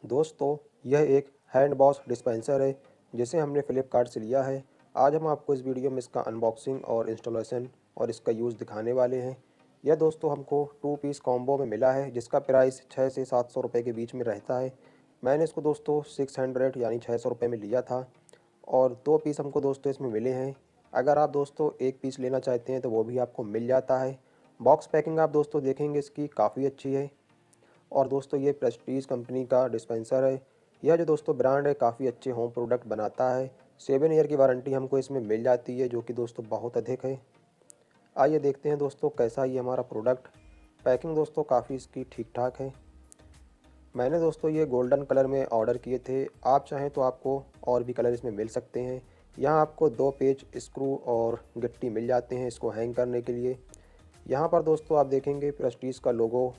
दोस्तों, यह एक हैंड वॉश डिस्पेंसर है जिसे हमने फ्लिपकार्ट से लिया है। आज हम आपको इस वीडियो में इसका अनबॉक्सिंग और इंस्टॉलेशन और इसका यूज़ दिखाने वाले हैं। यह दोस्तों हमको 2 पीस कॉम्बो में मिला है जिसका प्राइस 6 से 700 रुपये के बीच में रहता है। मैंने इसको दोस्तों 600 यानी 600 रुपये में लिया था और 2 पीस हमको दोस्तों इसमें मिले हैं। अगर आप दोस्तों 1 पीस लेना चाहते हैं तो वो भी आपको मिल जाता है। बॉक्स पैकिंग आप दोस्तों देखेंगे इसकी काफ़ी अच्छी है। और दोस्तों ये प्रेस्टीज कंपनी का डिस्पेंसर है। यह जो दोस्तों ब्रांड है काफ़ी अच्छे होम प्रोडक्ट बनाता है। 7 ईयर की वारंटी हमको इसमें मिल जाती है जो कि दोस्तों बहुत अधिक है। आइए देखते हैं दोस्तों कैसा ये हमारा प्रोडक्ट। पैकिंग दोस्तों काफ़ी इसकी ठीक ठाक है। मैंने दोस्तों ये गोल्डन कलर में ऑर्डर किए थे। आप चाहें तो आपको और भी कलर इसमें मिल सकते हैं। यहाँ आपको 2 पेज स्क्रू और गिट्टी मिल जाते हैं इसको हैंग करने के लिए। यहाँ पर दोस्तों आप देखेंगे प्रेस्टीज का लोगो,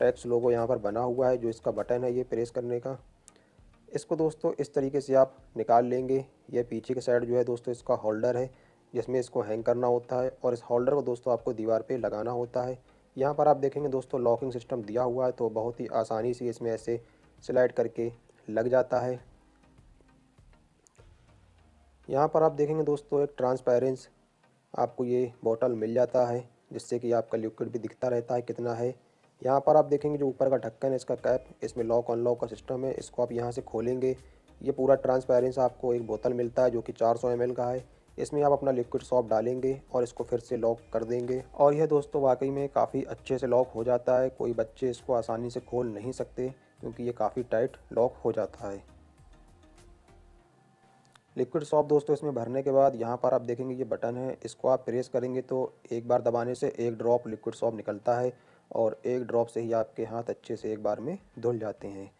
टैक्स लोगो यहाँ पर बना हुआ है। जो इसका बटन है ये प्रेस करने का, इसको दोस्तों इस तरीके से आप निकाल लेंगे। यह पीछे की साइड जो है दोस्तों इसका होल्डर है जिसमें इसको हैंग करना होता है और इस होल्डर को दोस्तों आपको दीवार पे लगाना होता है। यहाँ पर आप देखेंगे दोस्तों लॉकिंग सिस्टम दिया हुआ है तो बहुत ही आसानी से इसमें ऐसे स्लाइड करके लग जाता है। यहाँ पर आप देखेंगे दोस्तों एक ट्रांसपेरेंस आपको ये बोतल मिल जाता है जिससे कि आपका लिक्विड भी दिखता रहता है कितना है। यहाँ पर आप देखेंगे जो ऊपर का ढक्कन है इसका कैप, इसमें लॉक अनलॉक का सिस्टम है। इसको आप यहाँ से खोलेंगे, ये पूरा ट्रांसपेरेंस आपको एक बोतल मिलता है जो कि 400 ml का है। इसमें आप अपना लिक्विड सॉप डालेंगे और इसको फिर से लॉक कर देंगे और यह दोस्तों वाकई में काफ़ी अच्छे से लॉक हो जाता है। कोई बच्चे इसको आसानी से खोल नहीं सकते क्योंकि ये काफ़ी टाइट लॉक हो जाता है। लिक्विड सॉप दोस्तों इसमें भरने के बाद यहाँ पर आप देखेंगे ये बटन है, इसको आप प्रेस करेंगे तो एक बार दबाने से 1 ड्रॉप लिक्विड सॉप निकलता है और 1 ड्रॉप से ही आपके हाथ अच्छे से एक बार में धुल जाते हैं।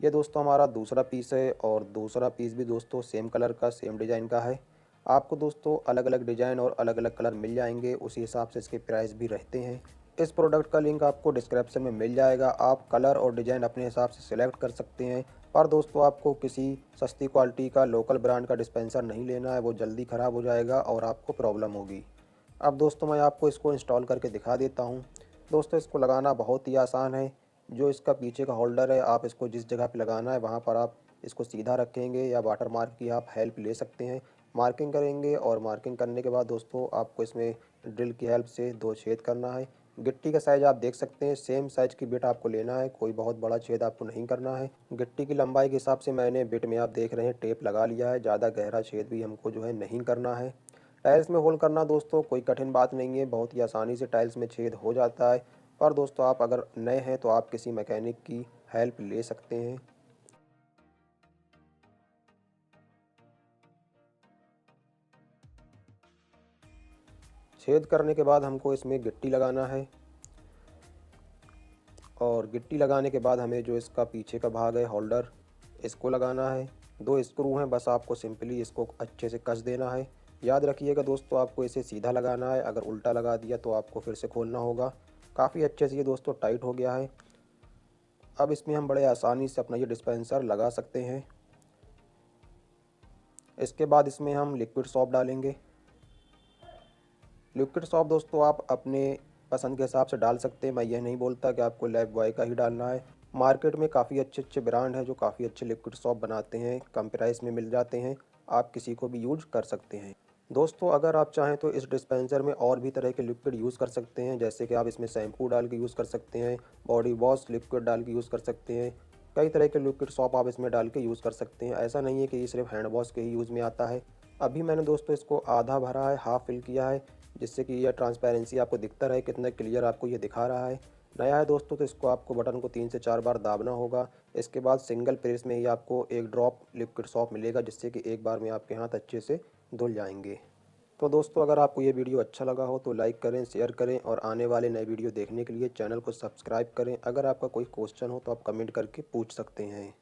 ये दोस्तों हमारा दूसरा पीस है और दूसरा पीस भी दोस्तों सेम कलर का, सेम डिज़ाइन का है। आपको दोस्तों अलग अलग डिज़ाइन और अलग अलग कलर मिल जाएंगे, उसी हिसाब से इसके प्राइस भी रहते हैं। इस प्रोडक्ट का लिंक आपको डिस्क्रिप्शन में मिल जाएगा। आप कलर और डिज़ाइन अपने हिसाब से सिलेक्ट कर सकते हैं। पर दोस्तों आपको किसी सस्ती क्वालिटी का लोकल ब्रांड का डिस्पेंसर नहीं लेना है, वो जल्दी ख़राब हो जाएगा और आपको प्रॉब्लम होगी। अब दोस्तों मैं आपको इसको इंस्टॉल करके दिखा देता हूँ। दोस्तों इसको लगाना बहुत ही आसान है। जो इसका पीछे का होल्डर है, आप इसको जिस जगह पे लगाना है वहाँ पर आप इसको सीधा रखेंगे या वाटर मार्क की आप हेल्प ले सकते हैं। मार्किंग करेंगे और मार्किंग करने के बाद दोस्तों आपको इसमें ड्रिल की हेल्प से 2 छेद करना है। गिट्टी का साइज़ आप देख सकते हैं, सेम साइज़ की बिट आपको लेना है, कोई बहुत बड़ा छेद आपको नहीं करना है। गिट्टी की लंबाई के हिसाब से मैंने बिट में आप देख रहे हैं टेप लगा लिया है। ज़्यादा गहरा छेद भी हमको जो है नहीं करना है। टाइल्स में होल करना दोस्तों कोई कठिन बात नहीं है, बहुत ही आसानी से टाइल्स में छेद हो जाता है। पर दोस्तों आप अगर नए हैं तो आप किसी मैकेनिक की हेल्प ले सकते हैं। छेद करने के बाद हमको इसमें गिट्टी लगाना है और गिट्टी लगाने के बाद हमें जो इसका पीछे का भाग है होल्डर, इसको लगाना है। 2 स्क्रू हैं, बस आपको सिंपली इसको अच्छे से कस देना है। याद रखिएगा दोस्तों आपको इसे सीधा लगाना है, अगर उल्टा लगा दिया तो आपको फिर से खोलना होगा। काफ़ी अच्छे से ये दोस्तों टाइट हो गया है। अब इसमें हम बड़े आसानी से अपना ये डिस्पेंसर लगा सकते हैं। इसके बाद इसमें हम लिक्विड सॉप डालेंगे। लिक्विड सॉप दोस्तों आप अपने पसंद के हिसाब से डाल सकते हैं। मैं ये नहीं बोलता कि आपको लाइफ बॉय का ही डालना है। मार्केट में काफ़ी अच्छे अच्छे ब्रांड हैं जो काफ़ी अच्छे लिक्विड सॉप बनाते हैं, कम प्राइस में मिल जाते हैं। आप किसी को भी यूज कर सकते हैं। दोस्तों अगर आप चाहें तो इस डिस्पेंसर में और भी तरह के लिक्विड यूज़ कर सकते हैं, जैसे कि आप इसमें शैम्पू डाल के यूज़ कर सकते हैं, बॉडी वॉश लिक्विड डाल के यूज़ कर सकते हैं। कई तरह के लिक्विड सॉप आप इसमें डाल के यूज़ कर सकते हैं। ऐसा नहीं है कि ये सिर्फ हैंड वॉश के ही यूज़ में आता है। अभी मैंने दोस्तों इसको आधा भरा है, हाफ फिल किया है, जिससे कि यह ट्रांसपेरेंसी आपको दिखता रहे कितना क्लियर आपको ये दिखा रहा है। नया है दोस्तों तो इसको आपको बटन को 3 से 4 बार दाबना होगा। इसके बाद सिंगल प्रेस में ही आपको 1 ड्रॉप लिक्विड सॉप मिलेगा जिससे कि एक बार में आपके हाथ अच्छे से धुल जाएंगे। तो दोस्तों अगर आपको ये वीडियो अच्छा लगा हो तो लाइक करें, शेयर करें और आने वाले नए वीडियो देखने के लिए चैनल को सब्सक्राइब करें। अगर आपका कोई क्वेश्चन हो तो आप कमेंट करके पूछ सकते हैं।